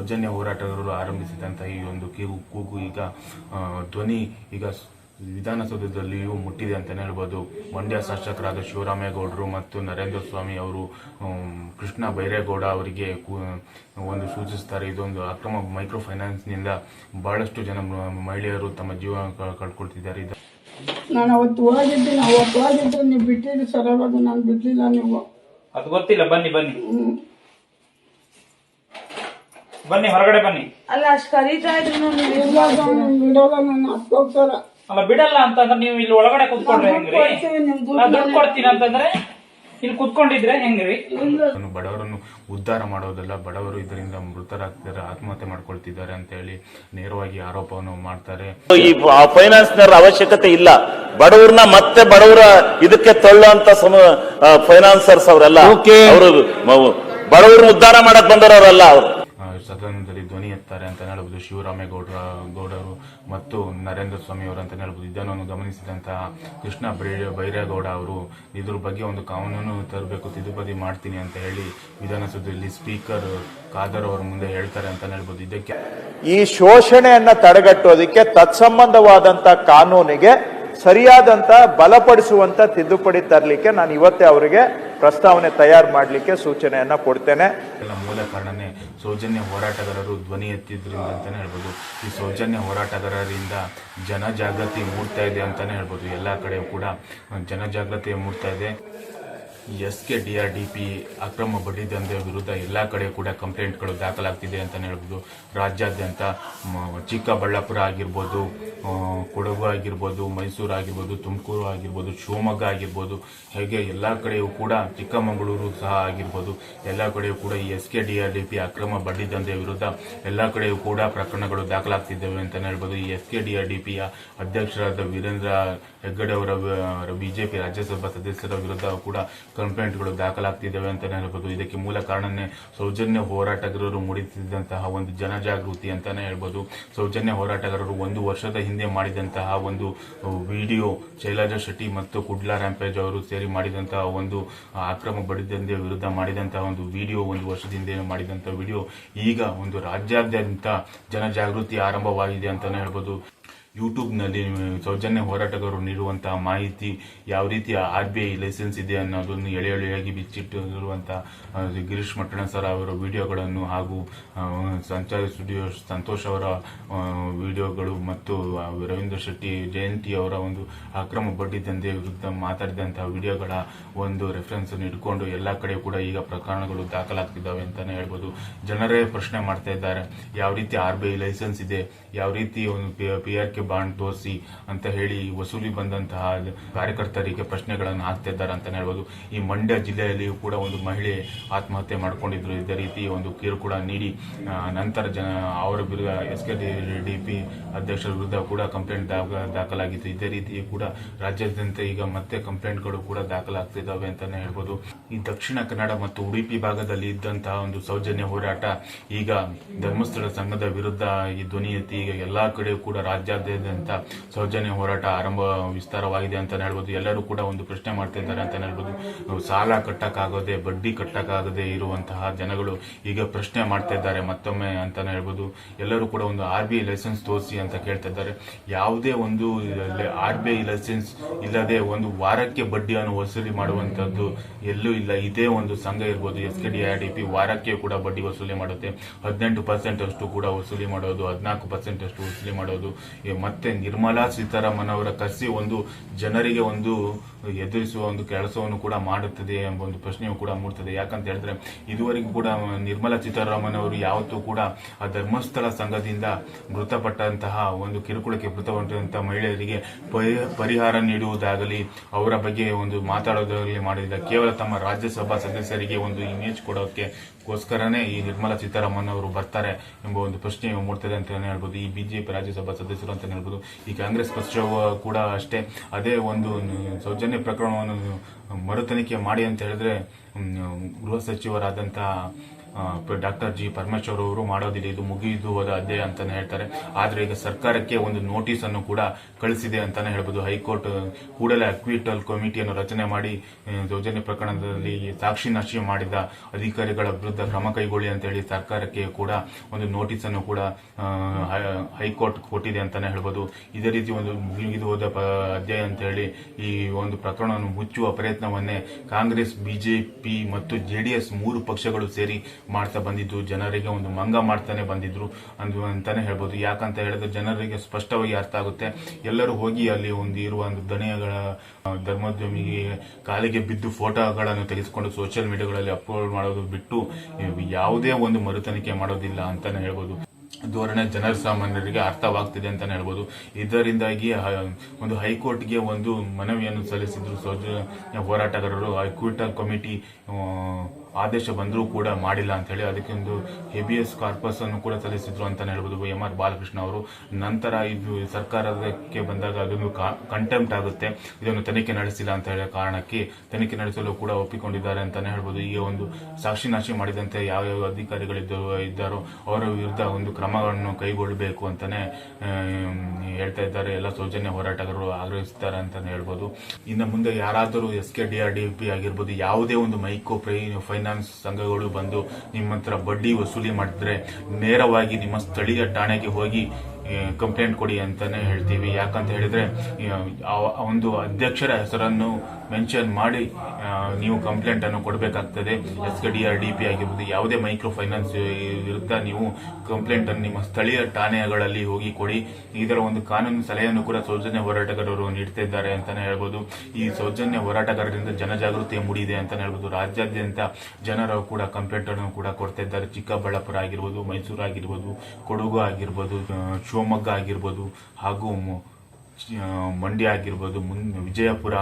ಸೌಜನ್ಯ ಹೋರಾಟಗಾರರು ಆರಂಭಿಸಿದಂತಹ ಈ ಒಂದು ಕೂಗು ಈಗ ಧ್ವನಿ ಈಗ ವಿಧಾನಸೌಧದಲ್ಲಿಯೂ ಮುಟ್ಟಿದೆ ಅಂತಲೇ ಹೇಳ್ಬೋದು. ಮಂಡ್ಯ ಶಾಸಕರಾದ ಶಿವರಾಮೇಗೌಡರು ಮತ್ತು ನರೇಂದ್ರ ಸ್ವಾಮಿ ಅವರು ಕೃಷ್ಣ ಬೈರೇಗೌಡ ಅವರಿಗೆ ಒಂದು ಸೂಚಿಸುತ್ತಾರೆ. ಇದೊಂದು ಅಕ್ರಮ ಮೈಕ್ರೋ ಫೈನಾನ್ಸ್ನಿಂದ ಬಹಳಷ್ಟು ಜನ ಮಹಿಳೆಯರು ತಮ್ಮ ಜೀವ ಕಳ್ಕೊಳ್ತಿದ್ದಾರೆ. ನಾನು ಅವತ್ತು ನೀವು ಬಿಟ್ಟಿದ್ದು ಸರ್, ಅದು ನಾನು ಬಿಡ್ಲಿಲ್ಲ. ನೀವು ಅದು ಗೊತ್ತಿಲ್ಲ. ಬನ್ನಿ ಹೊರಗಡೆ ಬನ್ನಿ. ಅಲ್ಲ ಅಷ್ಟು ಕರೀತಾ ಇದ್ರು ಬಿಡೋಲ್ಲ, ನಾನು ಹೋಗ್ತಾರ. ಅಲ್ಲ ಬಿಡಲ್ಲ ಅಂತಂದ್ರೆ ನೀವು ಇಲ್ಲಿ ಒಳಗಡೆ ಕುತ್ಕೊಂಡ್ರೆ ಹೆಂಗ್ರಿ? ದುಡ್ಡು ಕೊಡ್ತೀನಿ ಅಂತಂದ್ರೆ ಇಲ್ಲಿ ಕುತ್ಕೊಂಡಿದ್ರೆ ಹೆಂಗ್ರಿ? ಬಡವರನ್ನು ಉದ್ಧಾರ ಮಾಡೋದಲ್ಲ, ಬಡವರು ಇದರಿಂದ ಮೃತರಾಗ್ತಾರೆ, ಆತ್ಮಹತ್ಯೆ ಮಾಡ್ಕೊಳ್ತಿದ್ದಾರೆ ಅಂತ ಹೇಳಿ ನೇರವಾಗಿ ಆರೋಪವನ್ನು ಮಾಡ್ತಾರೆ. ಈ ಫೈನಾನ್ಸ್ ಅವಶ್ಯಕತೆ ಇಲ್ಲ, ಬಡವರನ್ನ ಮತ್ತೆ ಬಡವರ ಇದಕ್ಕೆ ತಳ್ಳುವಂತ ಫೈನಾನ್ಸರ್ಸ್ ಅವರೆಲ್ಲ ಅವರು ಬಡವರನ್ನ ಉದ್ಧಾರ ಮಾಡಕ್ ಬಂದವರಲ್ಲ. ಅವರು ಸದನದಲ್ಲಿ ಧ್ವನಿ ಎತ್ತಾರೆ ಅಂತ ಹೇಳ್ಬೋದು ಶಿವರಾಮೇಗೌಡರು ಮತ್ತು ನರೇಂದ್ರ ಸ್ವಾಮಿ ಅವರು ಅಂತ ಹೇಳ್ಬೋದು. ಇದನ್ನು ಗಮನಿಸಿದಂತಹ ಕೃಷ್ಣ ಬೈರೇಗೌಡ ಅವರು ಇದ್ರ ಬಗ್ಗೆ ಒಂದು ಕಾನೂನು ತರಬೇಕು, ತಿದ್ದುಪಡಿ ಮಾಡ್ತೀನಿ ಅಂತ ಹೇಳಿ ವಿಧಾನಸೌಧದಲ್ಲಿ ಸ್ಪೀಕರ್ ಖಾದರ್ ಅವರ ಮುಂದೆ ಹೇಳ್ತಾರೆ ಅಂತ ಹೇಳ್ಬೋದು. ಇದಕ್ಕೆ ಈ ಶೋಷಣೆಯನ್ನ ತಡೆಗಟ್ಟೋದಕ್ಕೆ ತತ್ಸಂಬಂಧವಾದಂತ ಕಾನೂನಿಗೆ ಸರಿಯಾದಂತ ಬಲಪಡಿಸುವಂತ ತಿದ್ದುಪಡಿ ತರಲಿಕ್ಕೆ ನಾನು ಇವತ್ತೇ ಅವರಿಗೆ ಪ್ರಸ್ತಾವನೆ ತಯಾರು ಮಾಡಲಿಕ್ಕೆ ಸೂಚನೆಯನ್ನ ಕೊಡ್ತೇನೆ. ಮೂಲ ಕಾರಣನೇ ಸೌಜನ್ಯ ಹೋರಾಟಗಾರರು ಧ್ವನಿ ಎತ್ತಿದ್ರಿಂದ ಅಂತಾನೆ ಹೇಳ್ಬೋದು. ಈ ಸೌಜನ್ಯ ಹೋರಾಟಗಾರರಿಂದ ಜನಜಾಗೃತಿ ಮೂಡ್ತಾ ಇದೆ ಅಂತಾನೆ ಹೇಳ್ಬೋದು. ಎಲ್ಲಾ ಕಡೆ ಕೂಡ ಜನಜಾಗೃತಿ ಮೂಡ್ತಾ ಇದೆ. SKDRDP ಅಕ್ರಮ ಬಡ್ಡಿ ದಂಧೆ ವಿರುದ್ಧ ಎಲ್ಲಾ ಕಡೆ ಕೂಡ ಕಂಪ್ಲೇಂಟ್ಗಳು ದಾಖಲಾಗ್ತಿದೆ ಅಂತಾನೆ ಹೇಳ್ಬೋದು. ರಾಜ್ಯಾದ್ಯಂತ ಚಿಕ್ಕಬಳ್ಳಾಪುರ ಆಗಿರ್ಬೋದು, ಕೊಡಗು ಆಗಿರ್ಬೋದು, ಮೈಸೂರು ಆಗಿರ್ಬೋದು, ತುಮಕೂರು ಆಗಿರ್ಬೋದು, ಶಿವಮೊಗ್ಗ ಆಗಿರ್ಬೋದು, ಹೇಗೆ ಎಲ್ಲಾ ಕಡೆಯೂ ಕೂಡ ಚಿಕ್ಕಮಗಳೂರು ಸಹ ಆಗಿರ್ಬೋದು, ಎಲ್ಲಾ ಕಡೆಯೂ ಕೂಡ ಈ SKDRDP ಅಕ್ರಮ ಬಡ್ಡಿ ದಂಧೆ ವಿರುದ್ಧ ಎಲ್ಲಾ ಕಡೆಯೂ ಕೂಡ ಪ್ರಕರಣಗಳು ದಾಖಲಾಗ್ತಿದ್ದೇವೆ ಅಂತಾನೆ ಹೇಳ್ಬೋದು. ಈ SKDRDPಯ ಅಧ್ಯಕ್ಷರಾದ ವೀರೇಂದ್ರ ಹೆಗ್ಗಡೆ ಅವರ ಬಿಜೆಪಿ ರಾಜ್ಯಸಭಾ ಸದಸ್ಯರ ವಿರುದ್ಧ ಕೂಡ ಕಂಪ್ಲೇಂಟ್ಗಳು ದಾಖಲಾಗ್ತಿದ್ದೇವೆ ಅಂತಾನೆ ಹೇಳ್ಬೋದು. ಇದಕ್ಕೆ ಮೂಲ ಕಾರಣನೇ ಸೌಜನ್ಯ ಹೋರಾಟಗಾರರು ಮೂಡಿಸಿದಂತಹ ಒಂದು ಜನಜಾಗೃತಿ ಅಂತಾನೆ ಹೇಳ್ಬೋದು. ಸೌಜನ್ಯ ಹೋರಾಟಗಾರರು 1 ವರ್ಷದ ಹಿಂದೆ ಮಾಡಿದಂತಹ ಒಂದು ವಿಡಿಯೋ, ಶೈಲಜಾ ಶೆಟ್ಟಿ ಮತ್ತು ಕುಡ್ಲಾ ರ್ಯಾಂಪೇಜ್ ಅವರು ಸೇರಿ ಮಾಡಿದಂತಹ ಒಂದು ಅಕ್ರಮ ಬಡ್ಡಿ ವಿರುದ್ಧ ಮಾಡಿದಂತಹ ಒಂದು ವಿಡಿಯೋ, 1 ವರ್ಷದ ಹಿಂದೆ ಮಾಡಿದಂತಹ ವಿಡಿಯೋ ಈಗ ಒಂದು ರಾಜ್ಯಾದ್ಯಂತ ಜನಜಾಗೃತಿ ಆರಂಭವಾಗಿದೆ ಅಂತಾನೆ ಹೇಳ್ಬೋದು. ಯೂಟ್ಯೂಬ್ನಲ್ಲಿ ಸೌಜನ್ಯ ಹೋರಾಟಗಾರರು ನೀಡುವಂತಹ ಮಾಹಿತಿ, ಯಾವ ರೀತಿಯ RBI ಲೈಸೆನ್ಸ್ ಇದೆ ಅನ್ನೋದನ್ನು ಎಳೆಯಾಗಿ ಬಿಚ್ಚಿಟ್ಟಿರುವಂತಹ ಗಿರೀಶ್ ಮಟ್ಟಣ ಸರ್ ಅವರ ವಿಡಿಯೋಗಳನ್ನು ಹಾಗೂ ಸಂಚಾರಿ ಸ್ಟುಡಿಯೋ ಸಂತೋಷ್ ಅವರ ವಿಡಿಯೋಗಳು ಮತ್ತು ರವೀಂದ್ರ ಶೆಟ್ಟಿ ಜಯಂತಿ ಅವರ ಒಂದು ಅಕ್ರಮ ಬಡ್ಡಿ ದಂಧೆ ವಿರುದ್ಧ ಮಾತಾಡಿದಂತಹ ವಿಡಿಯೋಗಳ ಒಂದು ರೆಫರೆನ್ಸ್ ಅನ್ನು ಇಟ್ಕೊಂಡು ಎಲ್ಲಾ ಕಡೆ ಕೂಡ ಈಗ ಪ್ರಕರಣಗಳು ದಾಖಲಾಗ್ತಿದ್ದಾವೆ ಅಂತಾನೆ ಹೇಳ್ಬೋದು. ಜನರೇ ಪ್ರಶ್ನೆ ಮಾಡ್ತಾ ಇದ್ದಾರೆ, ಯಾವ ರೀತಿ RBI ಲೈಸೆನ್ಸ್ ಇದೆ, ಯಾವ ರೀತಿ ಒಂದು PRK ಬಾಂಡ್ ತೋರಿಸಿ ಅಂತ ಹೇಳಿ ವಸೂಲಿ ಬಂದಂತಹ ಕಾರ್ಯಕರ್ತರಿಗೆ ಪ್ರಶ್ನೆಗಳನ್ನು ಹಾಕ್ತಾ ಇದ್ದಾರೆ ಅಂತಾನೆ ಹೇಳ್ಬೋದು. ಈ ಮಂಡ್ಯ ಜಿಲ್ಲೆಯಲ್ಲಿಯೂ ಕೂಡ ಒಂದು ಮಹಿಳೆ ಆತ್ಮಹತ್ಯೆ ಮಾಡಿಕೊಂಡಿದ್ರು. ಇದೇ ರೀತಿ ಒಂದು ಕಿರುಕುಳ ನೀಡಿ ನಂತರ ಅವರ ವಿರುದ್ಧ SKDRDP ಅಧ್ಯಕ್ಷರ ವಿರುದ್ಧ ಕೂಡ ಕಂಪ್ಲೇಂಟ್ ದಾಖಲಾಗಿತ್ತು. ಇದೇ ರೀತಿ ಕೂಡ ರಾಜ್ಯಾದ್ಯಂತ ಈಗ ಮತ್ತೆ ಕಂಪ್ಲೇಂಟ್ಗಳು ಕೂಡ ದಾಖಲಾಗ್ತಿದ್ದಾವೆ ಅಂತಾನೆ ಹೇಳ್ಬೋದು. ಈ ದಕ್ಷಿಣ ಕನ್ನಡ ಮತ್ತು ಉಡುಪಿ ಭಾಗದಲ್ಲಿ ಇದ್ದಂತಹ ಒಂದು ಸೌಜನ್ಯ ಹೋರಾಟ ಈಗ ಧರ್ಮಸ್ಥಳ ಸಂಘದ ವಿರುದ್ಧ ಈ ಧ್ವನಿ ಎತ್ತಿ ಈಗ ಎಲ್ಲಾ ಕಡೆ ಕೂಡ ರಾಜ್ಯಾದ್ಯಂತ ಸೌಜನ್ಯ ಹೋರಾಟ ವಿಸ್ತಾರವಾಗಿದೆ ಅಂತಾನೆ ಹೇಳ್ಬೋದು. ಎಲ್ಲರೂ ಕೂಡ ಒಂದು ಪ್ರಶ್ನೆ ಮಾಡ್ತಾ ಇದ್ದಾರೆ ಅಂತಾನೆ ಹೇಳ್ಬೋದು. ಸಾಲ ಕಟ್ಟಕ್ಕಾಗದೆ, ಬಡ್ಡಿ ಕಟ್ಟಕ್ಕಾಗದೆ ಇರುವಂತಹ ಜನಗಳು ಈಗ ಪ್ರಶ್ನೆ ಮಾಡ್ತಾ ಇದ್ದಾರೆ ಮತ್ತೊಮ್ಮೆ ಅಂತಾನೆ ಹೇಳ್ಬೋದು. ಎಲ್ಲರೂ ಕೂಡ ಒಂದು RBI ಲೈಸೆನ್ಸ್ ತೋರಿಸಿ ಅಂತ ಕೇಳ್ತಾ ಇದ್ದಾರೆ. ಯಾವುದೇ ಒಂದು RBI ಲೈಸೆನ್ಸ್ ಇಲ್ಲದೆ ಒಂದು ವಾರಕ್ಕೆ ಬಡ್ಡಿಯನ್ನು ವಸೂಲಿ ಮಾಡುವಂತದ್ದು ಎಲ್ಲೂ ಇಲ್ಲ. ಇದೇ ಒಂದು ಸಂಘ ಇರ್ಬೋದು SKDRDP, ವಾರಕ್ಕೆ ಕೂಡ ಬಡ್ಡಿ ವಸೂಲಿ ಮಾಡುತ್ತೆ. 18% ಅಷ್ಟು ಕೂಡ ವಸೂಲಿ ಮಾಡೋದು, 14% ಅಷ್ಟು ವಸೂಲಿ ಮಾಡೋದು. ಮತ್ತೆ ನಿರ್ಮಲಾ ಸೀತಾರಾಮನ್ ಅವರ ಕಸಿ ಒಂದು ಜನರಿಗೆ ಒಂದು ಎದುರಿಸುವ ಒಂದು ಕೆಲಸವನ್ನು ಕೂಡ ಮಾಡುತ್ತದೆ ಎಂಬ ಒಂದು ಪ್ರಶ್ನೆಯೂ ಕೂಡ ಮೂಡ್ತದೆ. ಯಾಕಂತ ಹೇಳಿದ್ರೆ ಇದುವರೆಗೂ ಕೂಡ ನಿರ್ಮಲಾ ಸೀತಾರಾಮನ್ ಅವರು ಯಾವತ್ತೂ ಕೂಡ ಆ ಧರ್ಮಸ್ಥಳ ಸಂಘದಿಂದ ಮೃತಪಟ್ಟಂತಹ ಒಂದು ಕಿರುಕುಳಕ್ಕೆ ಮೃತಪಟ್ಟಂತಹ ಮಹಿಳೆಯರಿಗೆ ಪರಿಹಾರ ನೀಡುವುದಾಗಲಿ, ಅವರ ಬಗ್ಗೆ ಒಂದು ಮಾತಾಡೋದಾಗಲಿ ಮಾಡಿಲ್ಲ. ಕೇವಲ ತಮ್ಮ ರಾಜ್ಯಸಭಾ ಸದಸ್ಯರಿಗೆ ಒಂದು ಇಮೇಜ್ ಕೊಡೋಕ್ಕೋಸ್ಕರನೇ ಈ ನಿರ್ಮಲಾ ಸೀತಾರಾಮನ್ ಅವರು ಬರ್ತಾರೆ ಎಂಬ ಒಂದು ಪ್ರಶ್ನೆ ಮೂಡ್ತದೆ ಅಂತಾನೆ ಹೇಳ್ಬೋದು. ಈ ಬಿಜೆಪಿ ರಾಜ್ಯಸಭಾ ಸದಸ್ಯರು ಅಂತ ಹೇಳ್ಬೋದು. ಈ ಕಾಂಗ್ರೆಸ್ ಪಕ್ಷವು ಕೂಡ ಅಷ್ಟೇ ಅದೇ ಒಂದು ಸೌಜನ್ಯ ಪ್ರಕರಣವನ್ನು ಮರುತನಿಖೆ ಮಾಡಿ ಅಂತ ಹೇಳಿದ್ರೆ ಗೃಹ ಸಚಿವರಾದಂತಹ ಡಾಕ್ಟರ್ ಜಿ ಪರಮೇಶ್ವರ್ ಅವರು ಮಾಡೋದಿಲ್ಲ, ಇದು ಮುಗಿದು ಹೋದ ಅಧ್ಯಾಯ ಅಂತಾನೆ ಹೇಳ್ತಾರೆ. ಆದ್ರೆ ಈಗ ಸರ್ಕಾರಕ್ಕೆ ಒಂದು ನೋಟಿಸ್ ಅನ್ನು ಕೂಡ ಕಳಿಸಿದೆ ಅಂತಾನೆ ಹೇಳ್ಬೋದು. ಹೈಕೋರ್ಟ್ ಕೂಡಲೇ ಅಕ್ವಿಟಲ್ ಕಮಿಟಿಯನ್ನು ರಚನೆ ಮಾಡಿ ಸೌಜನ್ಯ ಪ್ರಕರಣದಲ್ಲಿ ಸಾಕ್ಷಿ ನಾಶ ಮಾಡಿದ ಅಧಿಕಾರಿಗಳ ವಿರುದ್ಧ ಕ್ರಮ ಕೈಗೊಳ್ಳಿ ಅಂತ ಹೇಳಿ ಸರ್ಕಾರಕ್ಕೆ ಕೂಡ ಒಂದು ನೋಟಿಸ್ ಅನ್ನು ಕೂಡ ಹೈಕೋರ್ಟ್ ಕೊಟ್ಟಿದೆ ಅಂತಾನೆ ಹೇಳ್ಬೋದು. ಇದೇ ರೀತಿ ಒಂದು ಮುಗಿದು ಹೋದ ಅಧ್ಯಾಯ ಅಂತ ಹೇಳಿ ಈ ಒಂದು ಪ್ರಕರಣವನ್ನು ಮುಚ್ಚುವ ಪ್ರಯತ್ನವನ್ನೇ ಕಾಂಗ್ರೆಸ್, ಬಿಜೆಪಿ ಮತ್ತು ಜೆಡಿಎಸ್ 3 ಪಕ್ಷಗಳು ಸೇರಿ ಮಾಡ್ತಾ ಬಂದಿದ್ದು ಜನರಿಗೆ ಒಂದು ಮಂಗ ಮಾಡ್ತಾನೆ ಬಂದಿದ್ರು ಅಂತಾನೆ ಹೇಳ್ಬೋದು. ಯಾಕಂತ ಹೇಳಿದ್ರೆ ಜನರಿಗೆ ಸ್ಪಷ್ಟವಾಗಿ ಅರ್ಥ ಆಗುತ್ತೆ. ಎಲ್ಲರೂ ಹೋಗಿ ಅಲ್ಲಿ ಇರುವ ಒಂದು ದಣಿಯಗಳ ಧರ್ಮೋದ್ಯಮಿಗೆ ಕಾಲಿಗೆ ಬಿದ್ದು ಫೋಟೋಗಳನ್ನು ತೆಗೆದುಕೊಂಡು ಸೋಷಿಯಲ್ ಮೀಡಿಯಾಗಳಲ್ಲಿ ಅಪ್ಲೋಡ್ ಮಾಡೋದು ಬಿಟ್ಟು ಯಾವುದೇ ಒಂದು ಮರುತನಿಖೆ ಮಾಡೋದಿಲ್ಲ ಅಂತಾನೆ ಹೇಳ್ಬೋದು. ಧೋರಣೆ ಜನರ ಸಾಮಾನ್ಯರಿಗೆ ಅರ್ಥವಾಗ್ತಿದೆ ಅಂತಾನೆ ಹೇಳ್ಬೋದು. ಇದರಿಂದಾಗಿ ಒಂದು ಹೈಕೋರ್ಟ್ಗೆ ಒಂದು ಮನವಿಯನ್ನು ಸಲ್ಲಿಸಿದ್ರು ಸೌಜನ್ಯ ಹೋರಾಟಗಾರರು. ಹೈಕೋರ್ಟ್ ಕಮಿಟಿ ಆದೇಶ ಬಂದರೂ ಕೂಡ ಮಾಡಿಲ್ಲ ಅಂತ ಹೇಳಿ ಅದಕ್ಕೆ ಒಂದು ಹೆಬಿಯಸ್ ಕಾರ್ಪಸ್ ಅನ್ನು ಕೂಡ ಸಲ್ಲಿಸಿದ್ರು ಅಂತಾನೆ ಹೇಳ್ಬೋದು ಎಂ.ಆರ್. ಬಾಲಕೃಷ್ಣ ಅವರು. ನಂತರ ಇದು ಸರ್ಕಾರಕ್ಕೆ ಬಂದಾಗ ಅದೊಂದು ಕಂಟೆಂಪ್ಟ್ ಆಗುತ್ತೆ, ಇದನ್ನು ತನಿಖೆ ನಡೆಸಿಲ್ಲ ಅಂತ ಹೇಳೋ ಕಾರಣಕ್ಕೆ ತನಿಖೆ ನಡೆಸಲು ಕೂಡ ಒಪ್ಪಿಕೊಂಡಿದ್ದಾರೆ ಅಂತಾನೆ ಹೇಳ್ಬೋದು. ಈ ಒಂದು ಸಾಕ್ಷಿನಾಶಿ ಮಾಡಿದಂತೆ ಯಾವ ಅಧಿಕಾರಿಗಳಿದ್ದಾರೋ ಅವರ ವಿರುದ್ಧ ಒಂದು ಕ್ರಮಗಳನ್ನು ಕೈಗೊಳ್ಳಬೇಕು ಅಂತಾನೆ ಹೇಳ್ತಾ ಇದ್ದಾರೆ. ಎಲ್ಲ ಸೌಜನ್ಯ ಹೋರಾಟಗಾರರು ಆಗ್ರಹಿಸುತ್ತಾರೆ ಅಂತಾನೆ ಹೇಳ್ಬೋದು. ಇನ್ನು ಮುಂದೆ ಯಾರಾದರೂ SKDRDP ಆಗಿರ್ಬೋದು, ಯಾವುದೇ ಒಂದು ಮೈಕ್ರೋ ಫೈನಾನ್ಸ್ ಸಂಘಗಳು ಬಂದು ನಿಮ್ಮ ಹತ್ರ ಬಡ್ಡಿ ವಸೂಲಿ ಮಾಡಿದ್ರೆ ನೇರವಾಗಿ ನಿಮ್ಮ ಸ್ಥಳೀಯ ಠಾಣೆಗೆ ಹೋಗಿ ಕಂಪ್ಲೇಂಟ್ ಕೊಡಿ ಅಂತಾನೆ ಹೇಳ್ತೀವಿ. ಯಾಕಂತ ಹೇಳಿದ್ರೆ ಒಂದು ಅಧ್ಯಕ್ಷರ ಹೆಸರನ್ನು ಮೆನ್ಷನ್ ಮಾಡಿ ನೀವು ಕಂಪ್ಲೇಂಟ್ ಅನ್ನು ಕೊಡಬೇಕಾಗ್ತದೆ. SKDRDP ಆಗಿರ್ಬೋದು, ಯಾವುದೇ ಮೈಕ್ರೋ ಫೈನಾನ್ಸ್ ವಿರುದ್ಧ ನೀವು ಕಂಪ್ಲೇಂಟ್ ಅನ್ನು ನಿಮ್ಮ ಸ್ಥಳೀಯ ಠಾಣೆಗಳಲ್ಲಿ ಹೋಗಿ ಕೊಡಿ. ಇದರ ಒಂದು ಕಾನೂನು ಸಲಹೆಯನ್ನು ಕೂಡ ಸೌಜನ್ಯ ಹೋರಾಟಗಾರರು ನೀಡ್ತಾ ಇದ್ದಾರೆ ಅಂತಾನೆ ಹೇಳ್ಬೋದು. ಈ ಸೌಜನ್ಯ ಹೋರಾಟಗಾರರಿಂದ ಜನಜಾಗೃತಿ ಮೂಡಿದೆ ಅಂತಾನೆ ಹೇಳ್ಬೋದು. ರಾಜ್ಯಾದ್ಯಂತ ಜನರು ಕೂಡ ಕಂಪ್ಲೇಂಟ್ ಅನ್ನು ಕೂಡ ಕೊಡ್ತಾ ಇದ್ದಾರೆ. ಚಿಕ್ಕಬಳ್ಳಾಪುರ ಆಗಿರ್ಬೋದು, ಮೈಸೂರು ಆಗಿರ್ಬೋದು, ಕೊಡಗು ಆಗಿರ್ಬೋದು, ಶಿವಮೊಗ್ಗ ಆಗಿರ್ಬೋದು, ಹಾಗೂ ಮಂಡ್ಯ ಆಗಿರ್ಬೋದು, ವಿಜಯಪುರ,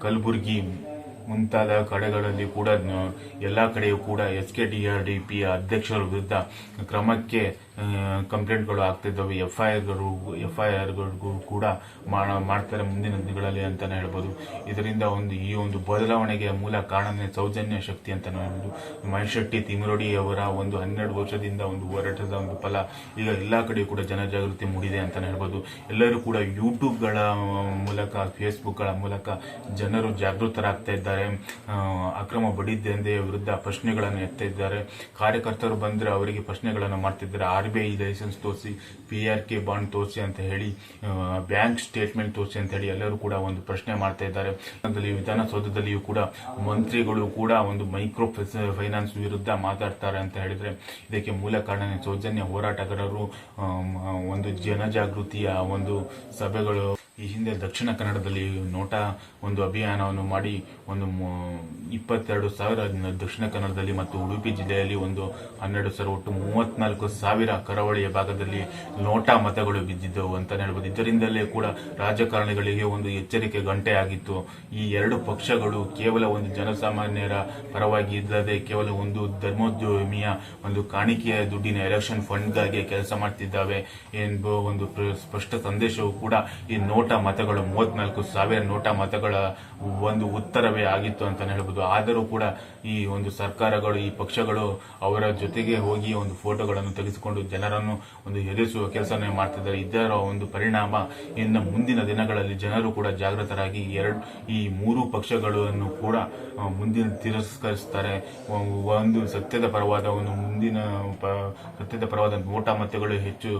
ಕಲಬುರಗಿ ಮುಂತಾದ ಕಡೆಗಳಲ್ಲಿ ಕೂಡ ಎಲ್ಲಾ ಕಡೆಯೂ ಕೂಡ SKDRDP ಅಧ್ಯಕ್ಷರ ವಿರುದ್ಧ ಕ್ರಮಕ್ಕೆ ಕಂಪ್ಲೇಂಟ್ಗಳು ಆಗ್ತಿದ್ದಾವೆ. ಎಫ್ಐಆರ್ಗಳಿಗೂ ಕೂಡ ಮಾಡ್ತಾರೆ ಮುಂದಿನ ದಿನಗಳಲ್ಲಿ ಅಂತಾನೆ ಹೇಳ್ಬೋದು. ಇದರಿಂದ ಈ ಒಂದು ಬದಲಾವಣೆಗೆ ಮೂಲ ಕಾರಣನೇ ಸೌಜನ್ಯ ಶಕ್ತಿ ಅಂತಾನೆ ಹೇಳ್ಬೋದು. ಮೈಶೆಟ್ಟಿ ತಿಮರೋಡಿ ಅವರ ಒಂದು 12 ವರ್ಷದಿಂದ ಒಂದು ಹೋರಾಟದ ಒಂದು ಫಲ ಈಗ ಎಲ್ಲಾ ಕಡೆ ಕೂಡ ಜನಜಾಗೃತಿ ಮೂಡಿದೆ ಅಂತಾನೆ ಹೇಳ್ಬೋದು. ಎಲ್ಲರೂ ಕೂಡ ಯೂಟ್ಯೂಬ್ಗಳ ಮೂಲಕ, ಫೇಸ್ಬುಕ್ಗಳ ಮೂಲಕ ಜನರು ಜಾಗೃತರಾಗ್ತಾ ಇದ್ದಾರೆ. ಅಕ್ರಮ ಬಡ್ಡಿ ದಂಧೆಯ ವಿರುದ್ಧ ಪ್ರಶ್ನೆಗಳನ್ನು ಎತ್ತಾ ಇದ್ದಾರೆ. ಕಾರ್ಯಕರ್ತರು ಬಂದ್ರೆ ಅವರಿಗೆ ಪ್ರಶ್ನೆಗಳನ್ನು ಮಾಡ್ತಿದ್ದಾರೆ. RBI ಲೈಸೆನ್ಸ್ ತೋರಿಸಿ, PRK ಬಾಂಡ್ ತೋರಿಸಿ ಅಂತ ಹೇಳಿ, ಬ್ಯಾಂಕ್ ಸ್ಟೇಟ್ಮೆಂಟ್ ತೋರಿಸಿ ಅಂತ ಹೇಳಿ ಎಲ್ಲರೂ ಕೂಡ ಒಂದು ಪ್ರಶ್ನೆ ಮಾಡ್ತಾ ಇದ್ದಾರೆ. ವಿಧಾನಸೌಧದಲ್ಲಿಯೂ ಕೂಡ ಮಂತ್ರಿಗಳು ಕೂಡ ಒಂದು ಮೈಕ್ರೋ ಫೈನಾನ್ಸ್ ವಿರುದ್ಧ ಮಾತಾಡ್ತಾರೆ ಅಂತ ಹೇಳಿದ್ರೆ ಇದಕ್ಕೆ ಮೂಲ ಕಾರಣ ಸೌಜನ್ಯ ಹೋರಾಟಗಾರರು ಒಂದು ಜನಜಾಗೃತಿಯ ಒಂದು ಸಭೆಗಳು. ಈ ಹಿಂದೆ ದಕ್ಷಿಣ ಕನ್ನಡದಲ್ಲಿ ನೋಟಾ ಒಂದು ಅಭಿಯಾನವನ್ನು ಮಾಡಿ ಒಂದು 22,000 ದಕ್ಷಿಣ ಕನ್ನಡದಲ್ಲಿ ಮತ್ತು ಉಡುಪಿ ಜಿಲ್ಲೆಯಲ್ಲಿ ಒಂದು 12,000, ಒಟ್ಟು 34,000 ಕರಾವಳಿಯ ಭಾಗದಲ್ಲಿ ನೋಟಾ ಮತಗಳು ಬಿದ್ದಿದ್ದವು ಅಂತಾನೆ ಹೇಳ್ಬೋದು. ಇದರಿಂದಲೇ ಕೂಡ ರಾಜಕಾರಣಿಗಳಿಗೆ ಒಂದು ಎಚ್ಚರಿಕೆ ಗಂಟೆ ಆಗಿತ್ತು. ಈ 2 ಪಕ್ಷಗಳು ಕೇವಲ ಒಂದು ಜನಸಾಮಾನ್ಯರ ಪರವಾಗಿ ಇಲ್ಲದೆ ಕೇವಲ ಒಂದು ಧರ್ಮೋದ್ಯಮಿಯ ಒಂದು ಕಾಣಿಕೆಯ ದುಡ್ಡಿನ ಎಲೆಕ್ಷನ್ ಫಂಡ್ಗಾಗಿ ಕೆಲಸ ಮಾಡ್ತಿದ್ದಾವೆ ಎಂಬ ಒಂದು ಸ್ಪಷ್ಟ ಸಂದೇಶವು ಕೂಡ ಈ ನೋಟಾ ಮತಗಳು 34,000 ನೋಟಾ ಮತಗಳ ಒಂದು ಉತ್ತರವೇ ಆಗಿತ್ತು ಅಂತಾನೆ ಹೇಳ್ಬೋದು. ಆದರೂ ಕೂಡ ಈ ಒಂದು ಸರ್ಕಾರಗಳು, ಈ ಪಕ್ಷಗಳು ಅವರ ಜೊತೆಗೆ ಹೋಗಿ ಒಂದು ಫೋಟೋಗಳನ್ನು ತೆಗೆಸಿಕೊಂಡು ಜನರನ್ನು ಒಂದು ಹೆದರಿಸುವ ಕೆಲಸನೇ ಮಾಡ್ತಿದ್ದಾರೆ. ಇದರ ಒಂದು ಪರಿಣಾಮ ಇನ್ನು ಮುಂದಿನ ದಿನಗಳಲ್ಲಿ ಜನರು ಕೂಡ ಜಾಗೃತರಾಗಿ ಈ 3 ಪಕ್ಷಗಳನ್ನು ಕೂಡ ಮುಂದಿನ ತಿರಸ್ಕರಿಸುತ್ತಾರೆ. ಒಂದು ಸತ್ಯದ ಪರವಾದ ನೋಟಾ ಮತಗಳು ಹೆಚ್ಚು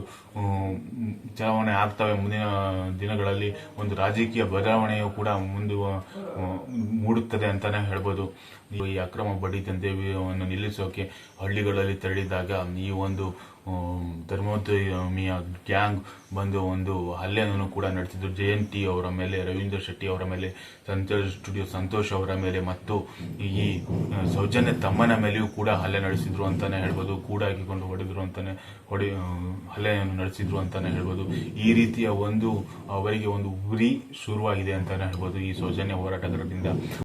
ಚಲಾವಣೆ ಆಗ್ತವೆ. ಮುಂದಿನ ದಿನಗಳಲ್ಲಿ ಒಂದು ರಾಜಕೀಯ ಬದಲಾವಣೆಯು ಕೂಡ ಮೂಡುತ್ತದೆ ಅಂತಾನೆ ಹೇಳ್ಬೋದು. ಈ ಅಕ್ರಮ ಬಡ್ಡಿ ದಂಧೆಯನ್ನು ನಿಲ್ಲಿಸೋಕೆ ಹಳ್ಳಿಗಳಲ್ಲಿ ತೆರಳಿದಾಗ ಈ ಒಂದು ಧರ್ಮೋದ್ಯಮಿಯ ಗ್ಯಾಂಗ್ ಬಂದು ಒಂದು ಹಲ್ಲೆಯನ್ನು ಕೂಡ ನಡೆಸಿದ್ರು. JNT ಅವರ ಮೇಲೆ, ರವೀಂದ್ರ ಶೆಟ್ಟಿ ಅವರ ಮೇಲೆ, ಸ್ಟುಡಿಯೋ ಸಂತೋಷ್ ಅವರ ಮೇಲೆ ಮತ್ತು ಈ ಸೌಜನ್ಯ ತಮ್ಮನ ಮೇಲೆಯೂ ಕೂಡ ಹಲ್ಲೆ ನಡೆಸಿದ್ರು ಅಂತಾನೆ ಹೇಳ್ಬೋದು. ಕೂಡ ಹಾಕಿಕೊಂಡು ಹಲ್ಲೆಯನ್ನು ನಡೆಸಿದ್ರು ಅಂತಾನೆ ಹೇಳ್ಬೋದು. ಈ ರೀತಿಯ ಅವರಿಗೆ ಒಂದು ಉರಿ ಶುರುವಾಗಿದೆ ಅಂತಾನೆ ಹೇಳ್ಬೋದು ಈ ಸೌಜನ್ಯ ಹೋರಾಟಗಾರರಿಂದ.